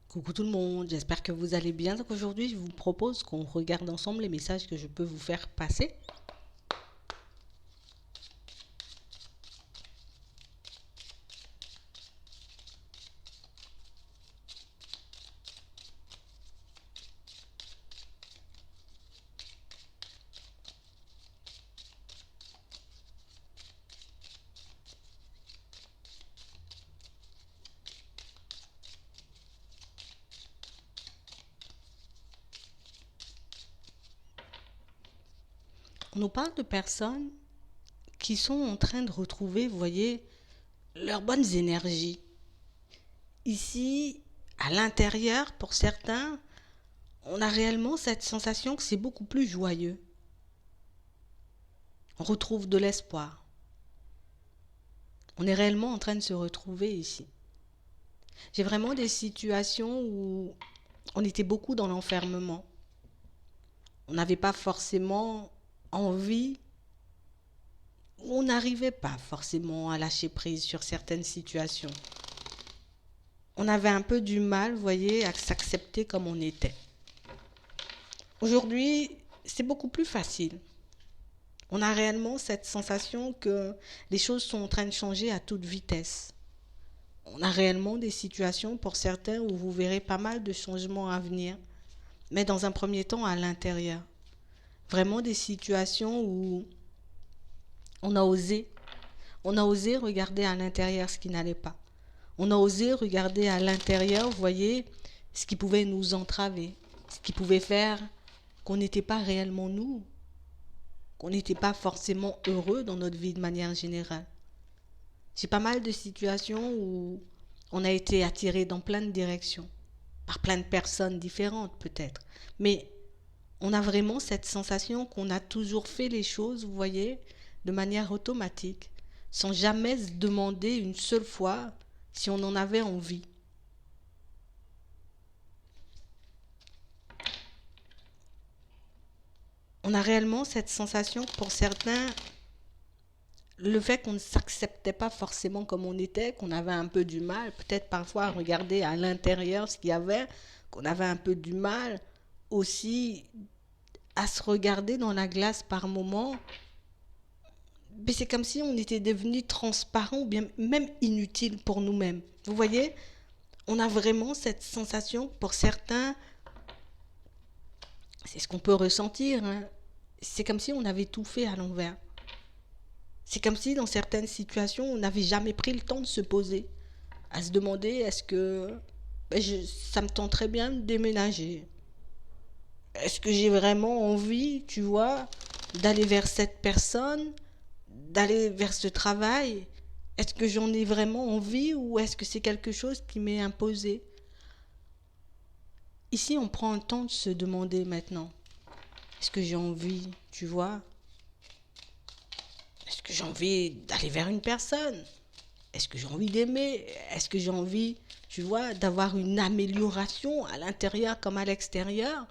Coucou tout le monde, j'espère que vous allez bien. Donc aujourd'hui, je vous propose qu'on regarde ensemble les messages que je peux vous faire passer. On nous parle de personnes qui sont en train de retrouver, vous voyez, leurs bonnes énergies. Ici, à l'intérieur, pour certains, on a réellement cette sensation que c'est beaucoup plus joyeux. On retrouve de l'espoir. On est réellement en train de se retrouver ici. J'ai vraiment des situations où on était beaucoup dans l'enfermement. On n'avait pas forcément envie, on n'arrivait pas forcément à lâcher prise sur certaines situations. On avait un peu du mal, vous voyez, à s'accepter comme on était. Aujourd'hui, c'est beaucoup plus facile. On a réellement cette sensation que les choses sont en train de changer à toute vitesse. On a réellement des situations pour certains où vous verrez pas mal de changements à venir, mais dans un premier temps à l'intérieur. Vraiment des situations où on a osé. On a osé regarder à l'intérieur ce qui n'allait pas. On a osé regarder à l'intérieur, vous voyez, ce qui pouvait nous entraver, ce qui pouvait faire qu'on n'était pas réellement nous, qu'on n'était pas forcément heureux dans notre vie de manière générale. J'ai pas mal de situations où on a été attiré dans plein de directions, par plein de personnes différentes peut-être, mais on a vraiment cette sensation qu'on a toujours fait les choses, vous voyez, de manière automatique, sans jamais se demander une seule fois si on en avait envie. On a réellement cette sensation que pour certains, le fait qu'on ne s'acceptait pas forcément comme on était, qu'on avait un peu du mal, peut-être parfois à regarder à l'intérieur ce qu'il y avait, qu'on avait un peu du mal aussi à se regarder dans la glace par moments. Mais c'est comme si on était devenu transparent ou bien même inutile pour nous-mêmes. Vous voyez, on a vraiment cette sensation, pour certains, c'est ce qu'on peut ressentir, hein. C'est comme si on avait tout fait à l'envers. C'est comme si dans certaines situations, on n'avait jamais pris le temps de se poser, à se demander est-ce que ça me tenterait bien de déménager. Est-ce que j'ai vraiment envie, tu vois, d'aller vers cette personne, d'aller vers ce travail? Est-ce que j'en ai vraiment envie ou est-ce que c'est quelque chose qui m'est imposé? Ici, on prend le temps de se demander maintenant, est-ce que j'ai envie, tu vois? Est-ce que j'ai envie d'aller vers une personne? Est-ce que j'ai envie d'aimer? Est-ce que j'ai envie, tu vois, d'avoir une amélioration à l'intérieur comme à l'extérieur?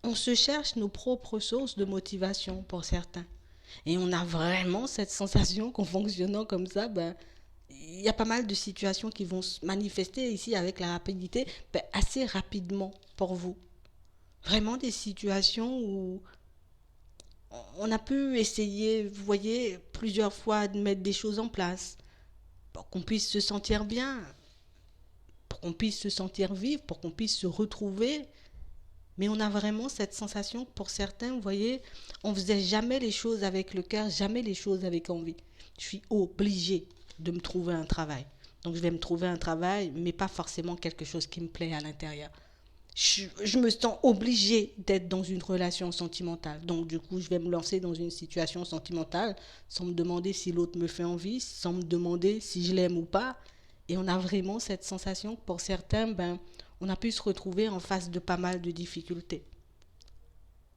On se cherche nos propres sources de motivation pour certains. Et on a vraiment cette sensation qu'en fonctionnant comme ça, il y a pas mal de situations qui vont se manifester ici avec la rapidité, assez rapidement pour vous. Vraiment des situations où on a pu essayer, vous voyez, plusieurs fois de mettre des choses en place pour qu'on puisse se sentir bien, pour qu'on puisse se sentir vivre, pour qu'on puisse se retrouver. Mais on a vraiment cette sensation que pour certains, vous voyez, on faisait jamais les choses avec le cœur, jamais les choses avec envie. Je suis obligée de me trouver un travail. Donc je vais me trouver un travail, mais pas forcément quelque chose qui me plaît à l'intérieur. Je me sens obligée d'être dans une relation sentimentale. Donc du coup, je vais me lancer dans une situation sentimentale sans me demander si l'autre me fait envie, sans me demander si je l'aime ou pas. Et on a vraiment cette sensation que pour certains, on a pu se retrouver en face de pas mal de difficultés.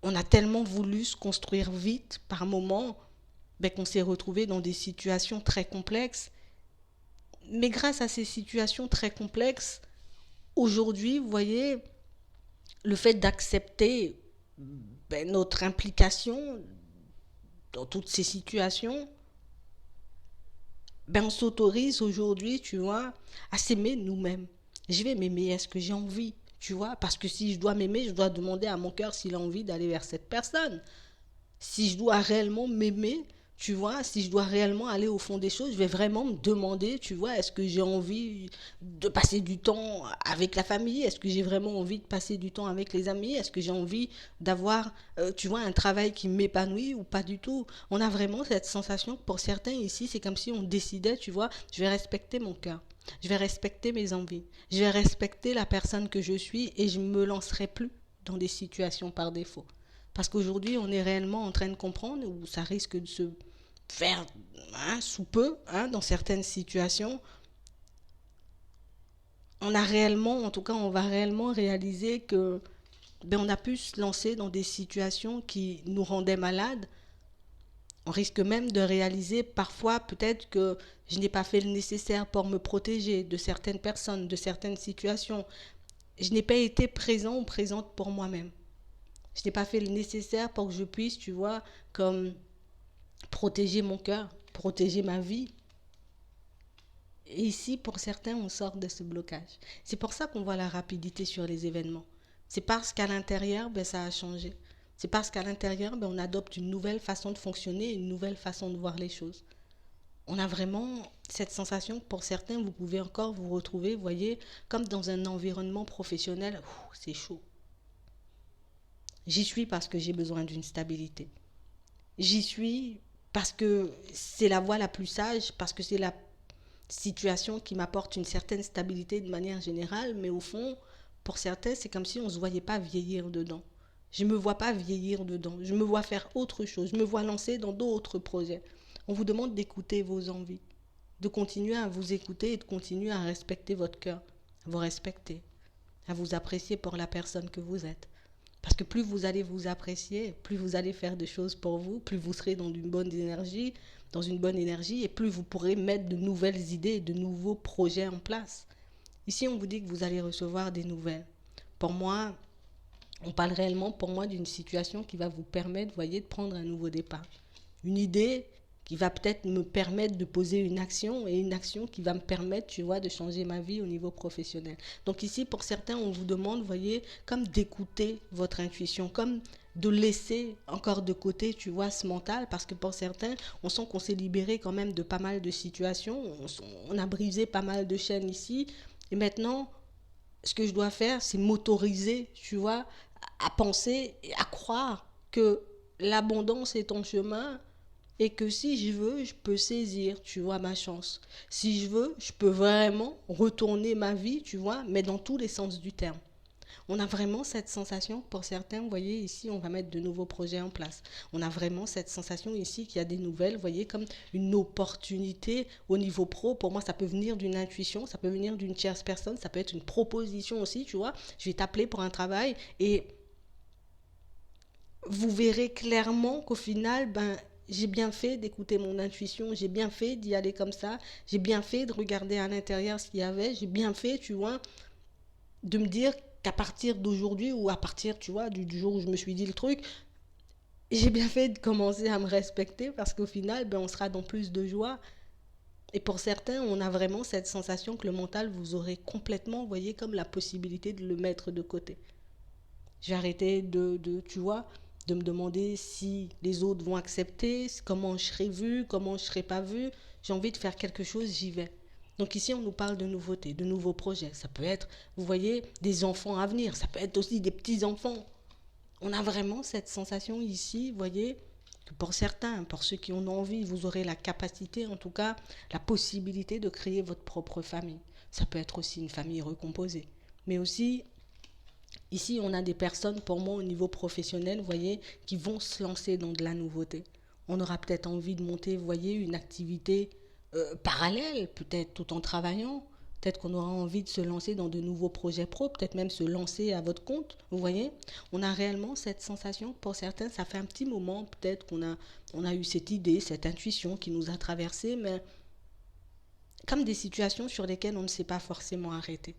On a tellement voulu se construire vite par moments qu'on s'est retrouvé dans des situations très complexes. Mais grâce à ces situations très complexes, aujourd'hui, vous voyez, le fait d'accepter notre implication dans toutes ces situations, on s'autorise aujourd'hui, tu vois, à s'aimer nous-mêmes. Je vais m'aimer, est-ce que j'ai envie? Tu vois, parce que si je dois m'aimer, je dois demander à mon cœur s'il a envie d'aller vers cette personne. Si je dois réellement m'aimer, tu vois, si je dois réellement aller au fond des choses, je vais vraiment me demander, tu vois, est-ce que j'ai envie de passer du temps avec la famille? Est-ce que j'ai vraiment envie de passer du temps avec les amis? Est-ce que j'ai envie d'avoir, tu vois, un travail qui m'épanouit ou pas du tout? On a vraiment cette sensation que pour certains ici, c'est comme si on décidait, tu vois, je vais respecter mon cœur. Je vais respecter mes envies. Je vais respecter la personne que je suis et je ne me lancerai plus dans des situations par défaut. Parce qu'aujourd'hui, on est réellement en train de comprendre où ça risque de se faire sous peu, dans certaines situations. On a réellement, en tout cas, on va réellement réaliser que on a pu se lancer dans des situations qui nous rendaient malades. On risque même de réaliser parfois peut-être que je n'ai pas fait le nécessaire pour me protéger de certaines personnes, de certaines situations. Je n'ai pas été présent ou présente pour moi-même. Je n'ai pas fait le nécessaire pour que je puisse, tu vois, comme protéger mon cœur, protéger ma vie. Et ici, pour certains, on sort de ce blocage. C'est pour ça qu'on voit la rapidité sur les événements. C'est parce qu'à l'intérieur, ça a changé. C'est parce qu'à l'intérieur, on adopte une nouvelle façon de fonctionner, une nouvelle façon de voir les choses. On a vraiment cette sensation que pour certains, vous pouvez encore vous retrouver, vous voyez, comme dans un environnement professionnel, c'est chaud. J'y suis parce que j'ai besoin d'une stabilité. J'y suis parce que c'est la voie la plus sage, parce que c'est la situation qui m'apporte une certaine stabilité de manière générale, mais au fond, pour certains, c'est comme si on ne se voyait pas vieillir dedans. Je ne me vois pas vieillir dedans. Je me vois faire autre chose. Je me vois lancer dans d'autres projets. On vous demande d'écouter vos envies, de continuer à vous écouter et de continuer à respecter votre cœur, à vous respecter, à vous apprécier pour la personne que vous êtes. Parce que plus vous allez vous apprécier, plus vous allez faire des choses pour vous, plus vous serez dans une bonne énergie, et plus vous pourrez mettre de nouvelles idées, de nouveaux projets en place. Ici, on vous dit que vous allez recevoir des nouvelles. Pour moi, on parle réellement pour moi d'une situation qui va vous permettre, voyez, de prendre un nouveau départ. Une idée qui va peut-être me permettre de poser une action, et une action qui va me permettre, tu vois, de changer ma vie au niveau professionnel. Donc ici, pour certains, on vous demande, voyez, comme d'écouter votre intuition, comme de laisser encore de côté, tu vois, ce mental, parce que pour certains, on sent qu'on s'est libéré quand même de pas mal de situations, on a brisé pas mal de chaînes ici, et maintenant, ce que je dois faire, c'est m'autoriser, tu vois, à penser et à croire que l'abondance est en chemin et que si je veux, je peux saisir, tu vois, ma chance. Si je veux, je peux vraiment retourner ma vie, tu vois, mais dans tous les sens du terme. On a vraiment cette sensation, pour certains, vous voyez, ici, on va mettre de nouveaux projets en place. On a vraiment cette sensation ici qu'il y a des nouvelles, vous voyez, comme une opportunité au niveau pro. Pour moi, ça peut venir d'une intuition, ça peut venir d'une tierce personne, ça peut être une proposition aussi, tu vois. Je vais t'appeler pour un travail et vous verrez clairement qu'au final, j'ai bien fait d'écouter mon intuition, j'ai bien fait d'y aller comme ça, j'ai bien fait de regarder à l'intérieur ce qu'il y avait, j'ai bien fait, tu vois, de me dire qu'à partir d'aujourd'hui ou à partir, tu vois, du jour où je me suis dit le truc, j'ai bien fait de commencer à me respecter parce qu'au final, on sera dans plus de joie. Et pour certains, on a vraiment cette sensation que le mental, vous aurez complètement, vous voyez, comme la possibilité de le mettre de côté. J'ai arrêté tu vois, de me demander si les autres vont accepter, comment je serai vue, comment je serai pas vue. J'ai envie de faire quelque chose, j'y vais. Donc ici, on nous parle de nouveautés, de nouveaux projets. Ça peut être, vous voyez, des enfants à venir. Ça peut être aussi des petits-enfants. On a vraiment cette sensation ici, vous voyez, que pour certains, pour ceux qui en ont envie, vous aurez la capacité, en tout cas, la possibilité de créer votre propre famille. Ça peut être aussi une famille recomposée. Mais aussi, ici, on a des personnes, pour moi, au niveau professionnel, vous voyez, qui vont se lancer dans de la nouveauté. On aura peut-être envie de monter, vous voyez, une activité parallèle, peut-être tout en travaillant. Peut-être qu'on aura envie de se lancer dans de nouveaux projets pro, peut-être même se lancer à votre compte, vous voyez. On a réellement cette sensation, pour certains, ça fait un petit moment, peut-être on a eu cette idée, cette intuition qui nous a traversé, mais comme des situations sur lesquelles on ne s'est pas forcément arrêté.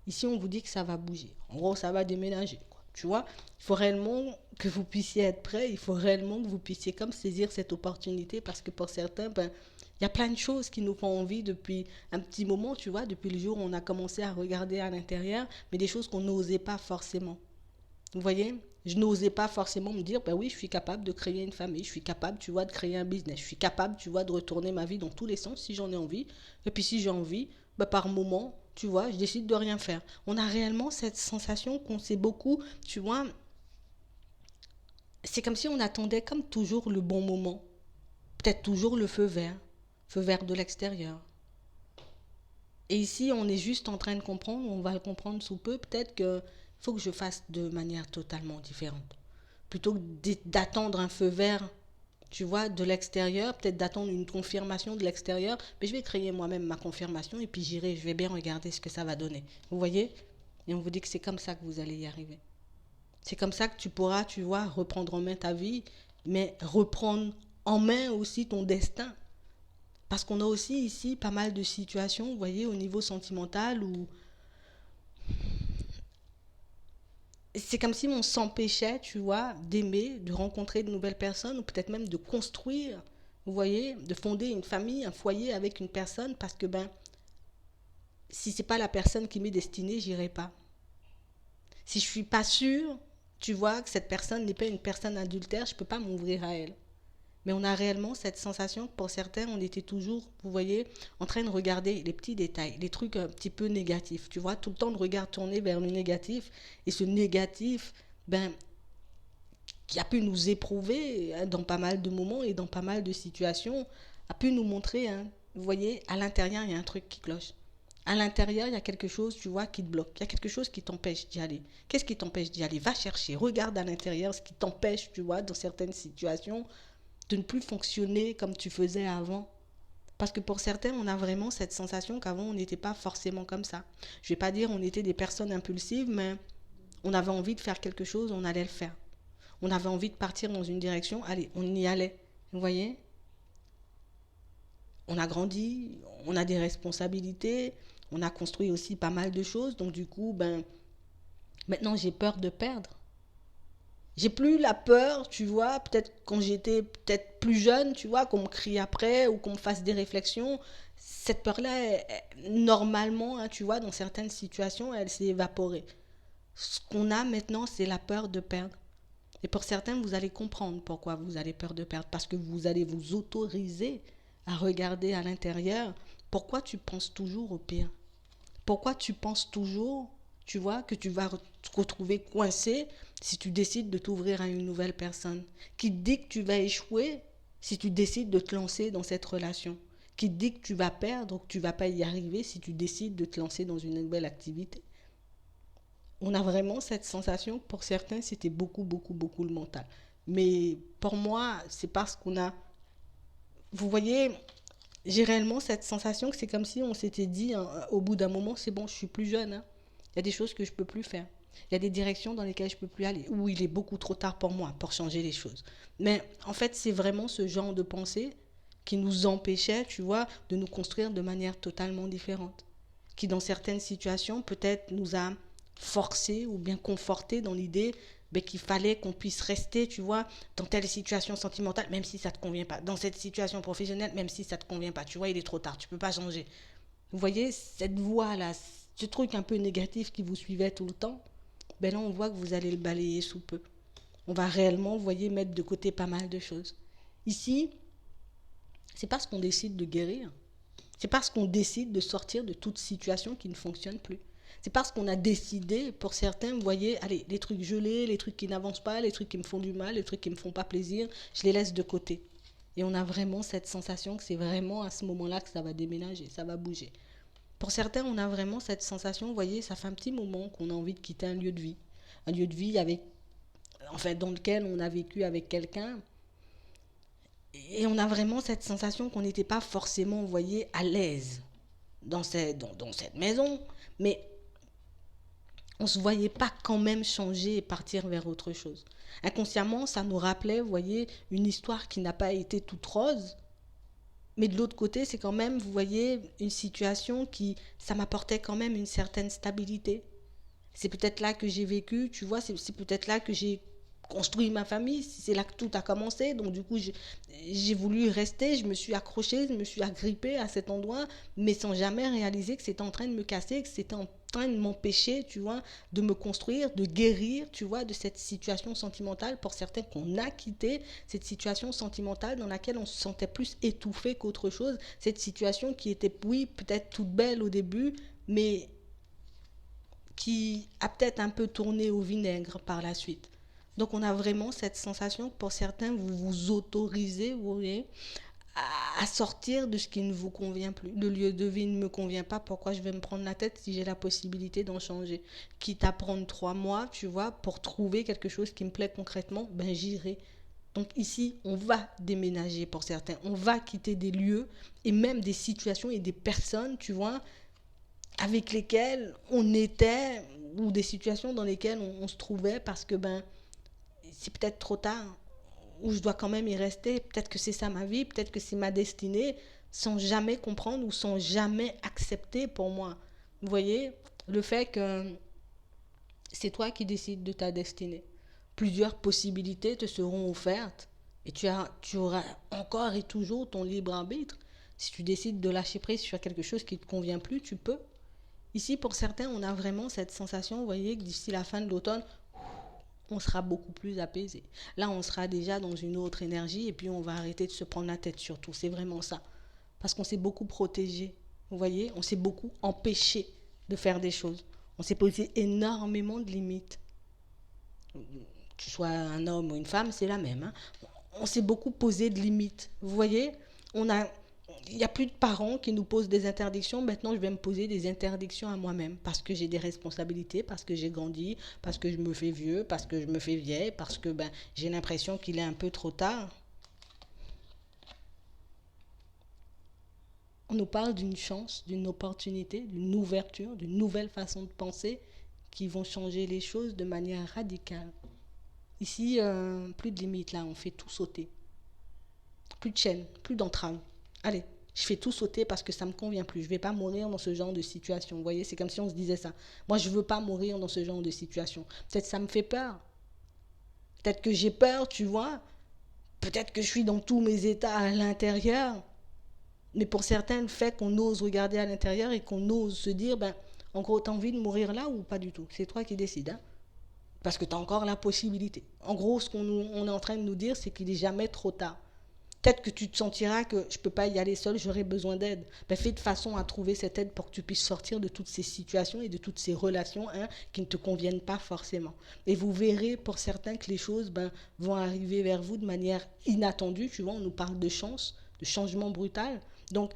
Ici, on vous dit que ça va bouger. En gros, ça va déménager, quoi. Tu vois, il faut réellement que vous puissiez être prêt, il faut réellement que vous puissiez comme saisir cette opportunité parce que pour certains, ben, il y a plein de choses qui nous font envie depuis un petit moment, tu vois, depuis le jour où on a commencé à regarder à l'intérieur, mais des choses qu'on n'osait pas forcément. Vous voyez, je n'osais pas forcément me dire, ben oui, je suis capable de créer une famille, je suis capable, tu vois, de créer un business, je suis capable, tu vois, de retourner ma vie dans tous les sens si j'en ai envie. Et puis si j'ai envie, ben par moment, tu vois, je décide de rien faire. On a réellement cette sensation qu'on sait beaucoup, tu vois, c'est comme si on attendait comme toujours le bon moment. Peut-être toujours le feu vert de l'extérieur. Et ici, on est juste en train de comprendre, on va le comprendre sous peu, peut-être qu'il faut que je fasse de manière totalement différente. Plutôt que d'attendre un feu vert, tu vois, de l'extérieur, peut-être d'attendre une confirmation de l'extérieur, mais je vais créer moi-même ma confirmation et puis j'irai, je vais bien regarder ce que ça va donner. Vous voyez? Et on vous dit que c'est comme ça que vous allez y arriver. C'est comme ça que tu pourras, tu vois, reprendre en main ta vie, mais reprendre en main aussi ton destin. Parce qu'on a aussi ici pas mal de situations, vous voyez, au niveau sentimental, où c'est comme si on s'empêchait, tu vois, d'aimer, de rencontrer de nouvelles personnes, ou peut-être même de construire, vous voyez, de fonder une famille, un foyer avec une personne, parce que, ben, si c'est pas la personne qui m'est destinée, j'irai pas. Si je suis pas sûre, tu vois, que cette personne n'est pas une personne adultère, je peux pas m'ouvrir à elle. Mais on a réellement cette sensation que pour certains, on était toujours, vous voyez, en train de regarder les petits détails, les trucs un petit peu négatifs. Tu vois, tout le temps de regard tourné vers le négatif. Et ce négatif, ben, qui a pu nous éprouver hein, dans pas mal de moments et dans pas mal de situations, a pu nous montrer, hein, vous voyez, à l'intérieur, il y a un truc qui cloche. À l'intérieur, il y a quelque chose, tu vois, qui te bloque. Il y a quelque chose qui t'empêche d'y aller. Qu'est-ce qui t'empêche d'y aller? Va chercher, regarde à l'intérieur ce qui t'empêche, tu vois, dans certaines situations, de ne plus fonctionner comme tu faisais avant. Parce que pour certains, on a vraiment cette sensation qu'avant, on n'était pas forcément comme ça. Je ne vais pas dire on était des personnes impulsives, mais on avait envie de faire quelque chose, on allait le faire. On avait envie de partir dans une direction, allez, on y allait. Vous voyez? On a grandi, on a des responsabilités, on a construit aussi pas mal de choses. Donc du coup, ben, maintenant j'ai peur de perdre. J'ai plus la peur, tu vois, peut-être quand j'étais peut-être plus jeune, tu vois, qu'on me crie après ou qu'on me fasse des réflexions. Cette peur-là, normalement, hein, tu vois, dans certaines situations, elle s'est évaporée. Ce qu'on a maintenant, c'est la peur de perdre. Et pour certains, vous allez comprendre pourquoi vous avez peur de perdre. Parce que vous allez vous autoriser à regarder à l'intérieur. Pourquoi tu penses toujours au pire? Pourquoi tu penses toujours, tu vois, que tu vas te retrouver coincé si tu décides de t'ouvrir à une nouvelle personne? Qui te dit que tu vas échouer si tu décides de te lancer dans cette relation? Qui te dit que tu vas perdre ou que tu ne vas pas y arriver si tu décides de te lancer dans une nouvelle activité? On a vraiment cette sensation que pour certains, c'était beaucoup, beaucoup, beaucoup le mental. Mais pour moi, c'est parce qu'on a... Vous voyez, j'ai réellement cette sensation que c'est comme si on s'était dit hein, au bout d'un moment, c'est bon, je suis plus jeune. Hein. Il y a des choses que je ne peux plus faire. Il y a des directions dans lesquelles je ne peux plus aller, où il est beaucoup trop tard pour moi pour changer les choses. Mais en fait, c'est vraiment ce genre de pensée qui nous empêchait, tu vois, de nous construire de manière totalement différente. Qui, dans certaines situations, peut-être nous a forcé ou bien conforté dans l'idée ben, qu'il fallait qu'on puisse rester, tu vois, dans telle situation sentimentale, même si ça ne te convient pas. Dans cette situation professionnelle, même si ça ne te convient pas. Tu vois, il est trop tard, tu ne peux pas changer. Vous voyez, cette voix-là, ce truc un peu négatif qui vous suivait tout le temps, ben là, on voit que vous allez le balayer sous peu. On va réellement, vous voyez, mettre de côté pas mal de choses. Ici, c'est parce qu'on décide de guérir. C'est parce qu'on décide de sortir de toute situation qui ne fonctionne plus. C'est parce qu'on a décidé, pour certains, vous voyez, allez, les trucs gelés, les trucs qui n'avancent pas, les trucs qui me font du mal, les trucs qui ne me font pas plaisir, je les laisse de côté. Et on a vraiment cette sensation que c'est vraiment à ce moment-là que ça va déménager, ça va bouger. Pour certains, on a vraiment cette sensation, vous voyez, ça fait un petit moment qu'on a envie de quitter un lieu de vie. Un lieu de vie avec, enfin, dans lequel on a vécu avec quelqu'un. Et on a vraiment cette sensation qu'on n'était pas forcément, vous voyez, à l'aise dans cette maison. Mais on ne se voyait pas quand même changer et partir vers autre chose. Inconsciemment, ça nous rappelait, vous voyez, une histoire qui n'a pas été toute rose. Mais de l'autre côté, c'est quand même, vous voyez, une situation qui, ça m'apportait quand même une certaine stabilité. C'est peut-être là que j'ai vécu, tu vois, c'est peut-être là que j'ai construit ma famille, c'est là que tout a commencé. Donc du coup, j'ai voulu rester, je me suis accrochée, je me suis agrippée à cet endroit, mais sans jamais réaliser que c'était en train de me casser, que c'était en train de m'empêcher, tu vois, de me construire, de guérir, tu vois, de cette situation sentimentale, pour certains qu'on a quitté, cette situation sentimentale dans laquelle on se sentait plus étouffé qu'autre chose, cette situation qui était, oui, peut-être toute belle au début, mais qui a peut-être un peu tourné au vinaigre par la suite. Donc on a vraiment cette sensation que pour certains, vous vous autorisez, vous voyez, à sortir de ce qui ne vous convient plus. Le lieu de vie ne me convient pas, pourquoi je vais me prendre la tête si j'ai la possibilité d'en changer? Quitte à prendre 3 mois, tu vois, pour trouver quelque chose qui me plaît concrètement, ben j'irai. Donc ici, on va déménager pour certains, on va quitter des lieux et même des situations et des personnes, tu vois, avec lesquelles on était ou des situations dans lesquelles on se trouvait parce que ben c'est peut-être trop tard ou je dois quand même y rester, peut-être que c'est ça ma vie, peut-être que c'est ma destinée, sans jamais comprendre ou sans jamais accepter pour moi. Vous voyez, le fait que c'est toi qui décides de ta destinée. Plusieurs possibilités te seront offertes et tu auras encore et toujours ton libre arbitre. Si tu décides de lâcher prise sur quelque chose qui ne te convient plus, tu peux. Ici, pour certains, on a vraiment cette sensation, vous voyez, que d'ici la fin de l'automne, on sera beaucoup plus apaisé. Là, on sera déjà dans une autre énergie et puis on va arrêter de se prendre la tête surtout. C'est vraiment ça. Parce qu'on s'est beaucoup protégé. Vous voyez, on s'est beaucoup empêché de faire des choses. On s'est posé énormément de limites. Que tu sois un homme ou une femme, c'est la même. Hein. On s'est beaucoup posé de limites. Vous voyez, il n'y a plus de parents qui nous posent des interdictions. Maintenant, je vais me poser des interdictions à moi-même parce que j'ai des responsabilités, parce que j'ai grandi, parce que je me fais vieux, parce que je me fais vieille, parce que ben, j'ai l'impression qu'il est un peu trop tard. On nous parle d'une chance, d'une opportunité, d'une ouverture, d'une nouvelle façon de penser qui vont changer les choses de manière radicale. Ici, plus de limites, là, on fait tout sauter. Plus de chaînes, plus d'entraves. Allez, je fais tout sauter parce que ça ne me convient plus. Je ne vais pas mourir dans ce genre de situation. Vous voyez, c'est comme si on se disait ça. Moi, je ne veux pas mourir dans ce genre de situation. Peut-être que ça me fait peur. Peut-être que j'ai peur, tu vois. Peut-être que je suis dans tous mes états à l'intérieur. Mais pour certains, le fait qu'on ose regarder à l'intérieur et qu'on ose se dire, ben, en gros, t'as envie de mourir là ou pas du tout? C'est toi qui décides, hein? Parce que tu as encore la possibilité. En gros, ce qu'on est en train de nous dire, c'est qu'il n'est jamais trop tard. Peut-être que tu te sentiras que je ne peux pas y aller seul, j'aurai besoin d'aide. Ben, fais de façon à trouver cette aide pour que tu puisses sortir de toutes ces situations et de toutes ces relations qui ne te conviennent pas forcément. Et vous verrez pour certains que les choses vont arriver vers vous de manière inattendue. Tu vois, on nous parle de chance, de changement brutal. Donc,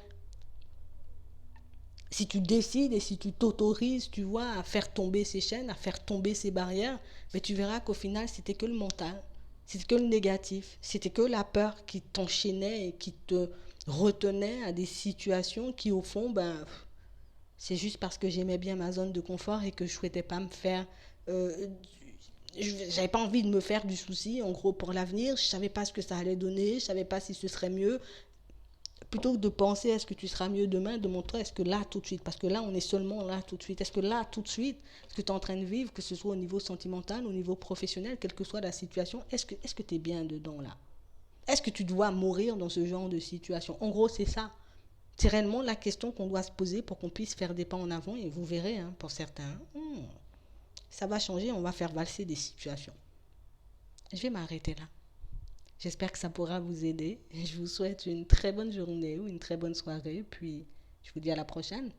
si tu décides et si tu t'autorises, tu vois, à faire tomber ces chaînes, à faire tomber ces barrières, ben, tu verras qu'au final, c'était que le mental. C'était que le négatif. C'était que la peur qui t'enchaînait et qui te retenait à des situations qui, au fond, c'est juste parce que j'aimais bien ma zone de confort et que je souhaitais pas me faire... j'avais pas envie de me faire du souci, en gros, pour l'avenir. Je savais pas ce que ça allait donner. Je savais pas si ce serait mieux. Plutôt que de penser est-ce que tu seras mieux demain, demande-toi est-ce que là tout de suite, parce que là on est seulement là tout de suite, est-ce que là tout de suite, ce que tu es en train de vivre, que ce soit au niveau sentimental, au niveau professionnel, quelle que soit la situation, est-ce que tu es bien dedans là? Est-ce que tu dois mourir dans ce genre de situation? En gros c'est ça. C'est réellement la question qu'on doit se poser pour qu'on puisse faire des pas en avant et vous verrez, hein, pour certains, ça va changer, on va faire valser des situations. Je vais m'arrêter là. J'espère que ça pourra vous aider. Je vous souhaite une très bonne journée ou une très bonne soirée. Puis je vous dis à la prochaine.